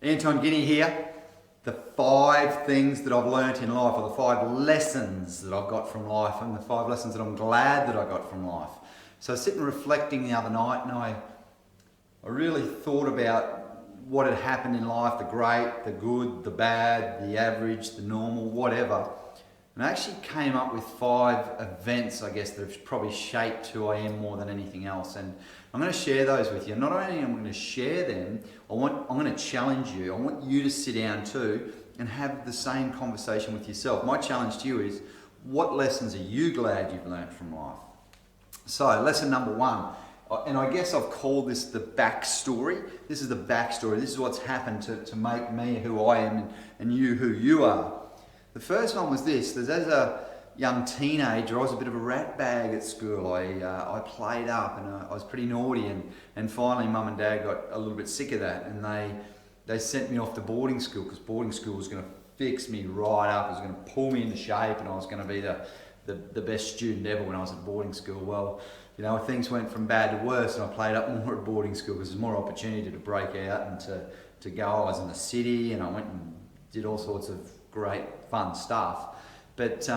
Anton Guinea here. The 5 things that I've learnt in life, or the 5 lessons that I've got from life, and the 5 lessons that I'm glad that I got from life. So I was sitting reflecting the other night, and I really thought about what had happened in life, the great, the good, the bad, the average, the normal, whatever. And I actually came up with 5 events, I guess, that have probably shaped who I am more than anything else. And I'm going to share those with you. Not only am I going to share them, I'm going to challenge you. I want you to sit down too and have the same conversation with yourself. My challenge to you is, what lessons are you glad you've learned from life? So, lesson number 1, and I guess I've called this the backstory. This is the backstory. This is what's happened to make me who I am and you who you are. The first one was this: as a young teenager, I was a bit of a rat bag at school. I played up and I was pretty naughty, and finally Mum and Dad got a little bit sick of that, and they sent me off to boarding school, because boarding school was going to fix me right up. It was going to pull me into shape, and I was going to be the best student ever when I was at boarding school. Well, you know, things went from bad to worse, and I played up more at boarding school because there's more opportunity to break out and to go. I was in the city, and I went and did all sorts of great fun stuff. But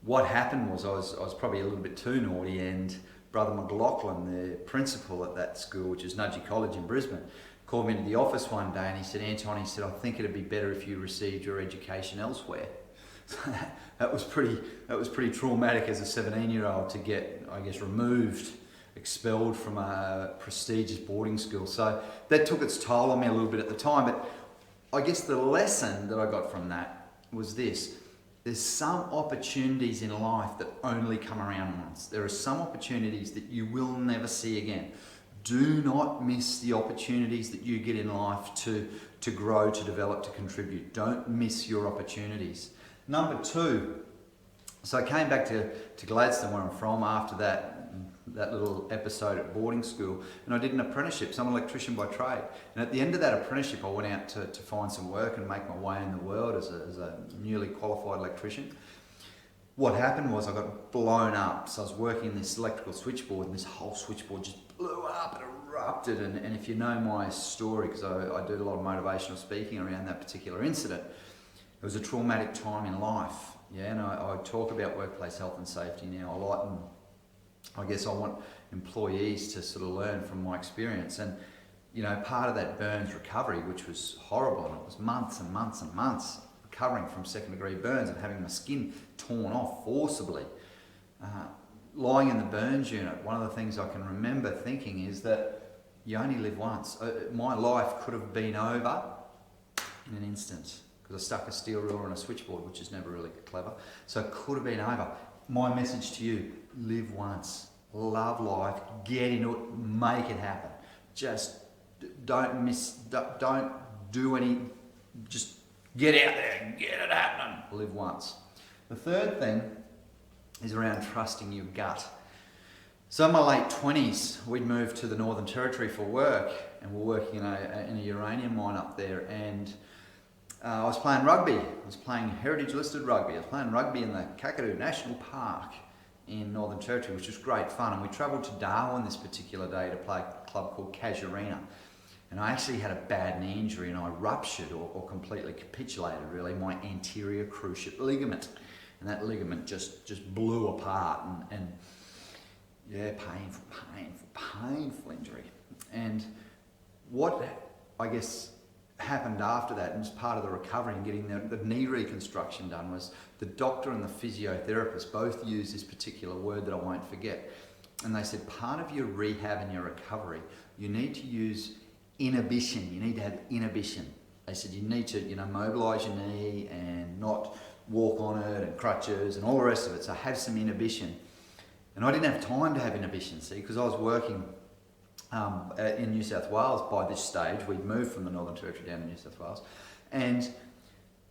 what happened was I was probably a little bit too naughty, and Brother McLaughlin, the principal at that school, which is Nudgee College in Brisbane, called me into the office one day, and he said, "Anton," he said, "I think it'd be better if you received your education elsewhere." That was pretty traumatic as a 17-year-old to get, I guess, removed, expelled from a prestigious boarding school. So that took its toll on me a little bit at the time. But I guess the lesson that I got from that was this: there's some opportunities in life that only come around once. There are some opportunities that you will never see again. Do not miss the opportunities that you get in life to grow, to develop, to contribute. Don't miss your opportunities. Number 2, so I came back to Gladstone, where I'm from, after that little episode at boarding school, and I did an apprenticeship. So I'm an electrician by trade, and at the end of that apprenticeship I went out to find some work and make my way in the world as a newly qualified electrician. What happened was I got blown up. So I was working in this electrical switchboard, and this whole switchboard just blew up and erupted. And if you know my story, because I do a lot of motivational speaking around that particular incident, it was a traumatic time in life. Yeah, and I talk about workplace health and safety now a lot, and I guess I want employees to sort of learn from my experience. And you know, part of that burns recovery, which was horrible, and it was months and months and months recovering from 2nd-degree burns and having my skin torn off forcibly. Lying in the burns unit, one of the things I can remember thinking is that you only live once. My life could have been over in an instant, because I stuck a steel ruler on a switchboard, which is never really clever. So it could have been over. My message to you: live once, love life, get into it, make it happen. Just don't do any, just get out there, get it happening. Live once. The third thing is around trusting your gut. So in my late 20s, we'd moved to the Northern Territory for work, and we're working in a uranium mine up there, and I was playing rugby. I was playing heritage listed rugby. I was playing rugby in the Kakadu National Park in Northern Territory, which was great fun. And we travelled to Darwin this particular day to play a club called Casuarina. And I actually had a bad knee injury, and I ruptured or completely capitulated, really, my anterior cruciate ligament. And that ligament just blew apart, and yeah, painful injury. And what, I guess, happened after that, and as part of the recovery and getting the knee reconstruction done, was the doctor and the physiotherapist both used this particular word that I won't forget. And they said, part of your rehab and your recovery, you need to use inhibition. You need to have inhibition. They said you need to, mobilise your knee and not walk on it, and crutches and all the rest of it. So have some inhibition. And I didn't have time to have inhibition, see, because I was working in New South Wales by this stage. We'd moved from the Northern Territory down to New South Wales, and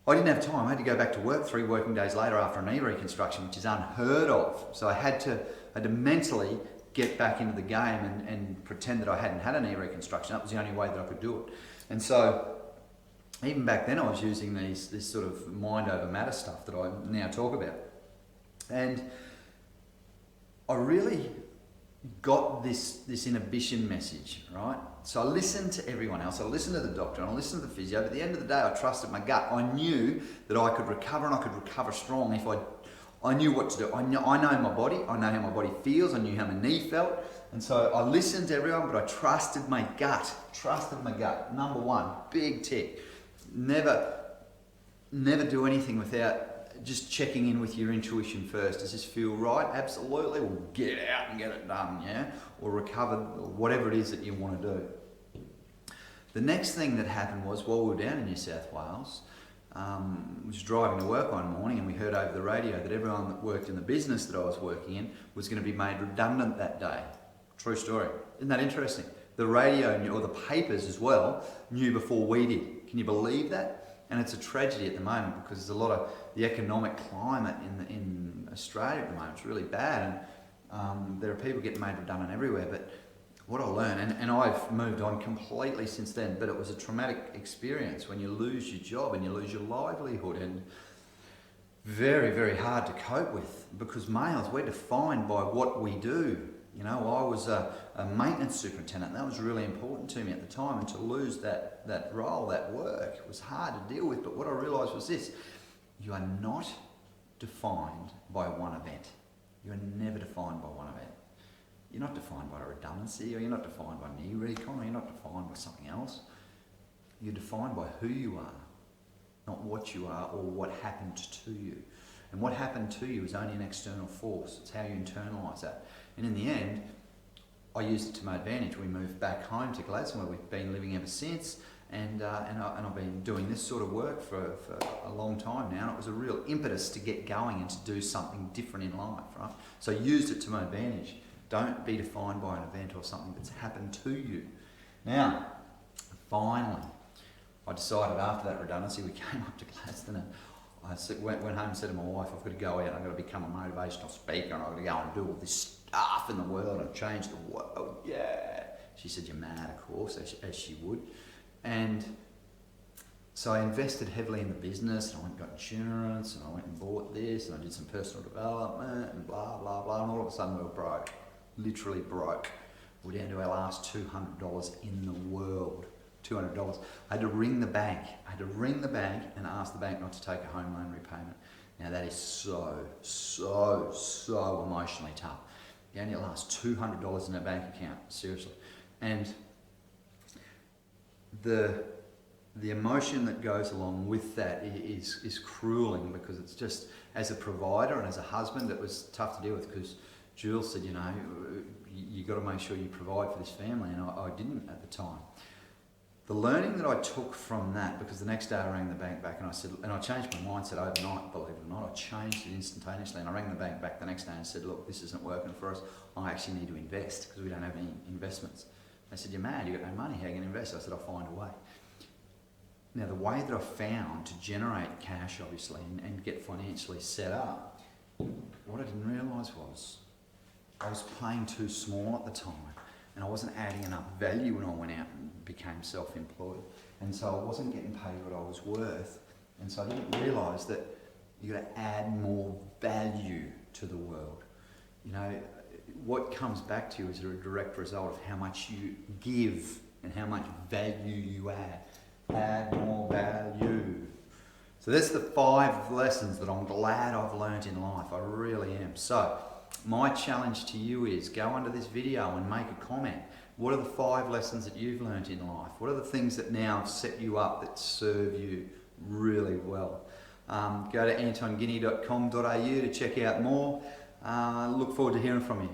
I didn't have time. I had to go back to work 3 working days later after a knee reconstruction, which is unheard of. So I had to mentally get back into the game and pretend that I hadn't had a knee reconstruction. That was the only way that I could do it. And so even back then I was using this sort of mind over matter stuff that I now talk about. And I really got this inhibition message, right? So I listened to everyone else, I listened to the doctor, and I listened to the physio, but at the end of the day I trusted my gut. I knew that I could recover, and I could recover strong if I knew what to do. I know my body, I know how my body feels, I knew how my knee felt, and so I listened to everyone, but I trusted my gut. Number one, big tick. Never do anything without just checking in with your intuition first. Does this feel right? Absolutely. Well, get out and get it done, yeah? Or recover, or whatever it is that you want to do. The next thing that happened was, while we were down in New South Wales, was driving to work one morning, and we heard over the radio that everyone that worked in the business that I was working in was going to be made redundant that day. True story. Isn't that interesting? The radio knew, or the papers as well, knew before we did. Can you believe that? And it's a tragedy at the moment, because there's a lot of the economic climate in Australia at the moment. It's really bad, and there are people getting made redundant everywhere. But what I learned, and I've moved on completely since then, but it was a traumatic experience when you lose your job and you lose your livelihood, and very, very hard to cope with, because males, we're defined by what we do. You know, I was a maintenance superintendent. That was really important to me at the time, and to lose that role, that work, was hard to deal with. But what I realised was this: you are not defined by one event. You are never defined by one event. You're not defined by a redundancy, or you're not defined by knee recon, or you're not defined by something else. You're defined by who you are, not what you are or what happened to you. And what happened to you is only an external force. It's how you internalise that. And in the end, I used it to my advantage. We moved back home to Gladstone, where we've been living ever since, and I've been doing this sort of work for a long time now. And it was a real impetus to get going and to do something different in life, right? So I used it to my advantage. Don't be defined by an event or something that's happened to you. Now, finally, I decided after that redundancy, we came up to Gladstone, and I went home and said to my wife, I've got to go out, I've got to become a motivational speaker, and I've got to go and do all this stuff in the world and change the world. Yeah. She said, you're mad, of course, as she would. And so I invested heavily in the business, and I went and got insurance, and I went and bought this, and I did some personal development, and blah, blah, blah, and all of a sudden we were broke. Literally broke. We're down to our last $200 in the world. $200. I had to ring the bank. And ask the bank not to take a home loan repayment. Now that is so emotionally tough. You only last $200 in a bank account, seriously. And the emotion that goes along with that is crueling, because it's just, as a provider and as a husband, it was tough to deal with, because Jules said, you know, you got to make sure you provide for this family, and I didn't at the time. The learning that I took from that, because the next day I rang the bank back and I said, and I changed my mindset overnight, believe it or not, I changed it instantaneously, and I rang the bank back the next day and said, look, this isn't working for us, I actually need to invest, because we don't have any investments. They said, you're mad, you've got no money, how are you going to invest? I said, I'll find a way. Now the way that I found to generate cash, obviously, and get financially set up, what I didn't realise was, I was playing too small at the time, and I wasn't adding enough value when I went out and became self-employed. And so I wasn't getting paid what I was worth. And so I didn't realise that you got to add more value to the world. You know, what comes back to you is a direct result of how much you give and how much value you add. Add more value. So that's the 5 lessons that I'm glad I've learned in life. I really am. So my challenge to you is, go under this video and make a comment. What are the 5 lessons that you've learned in life? What are the things that now set you up, that serve you really well? Go to antonguinea.com.au to check out more. Look forward to hearing from you.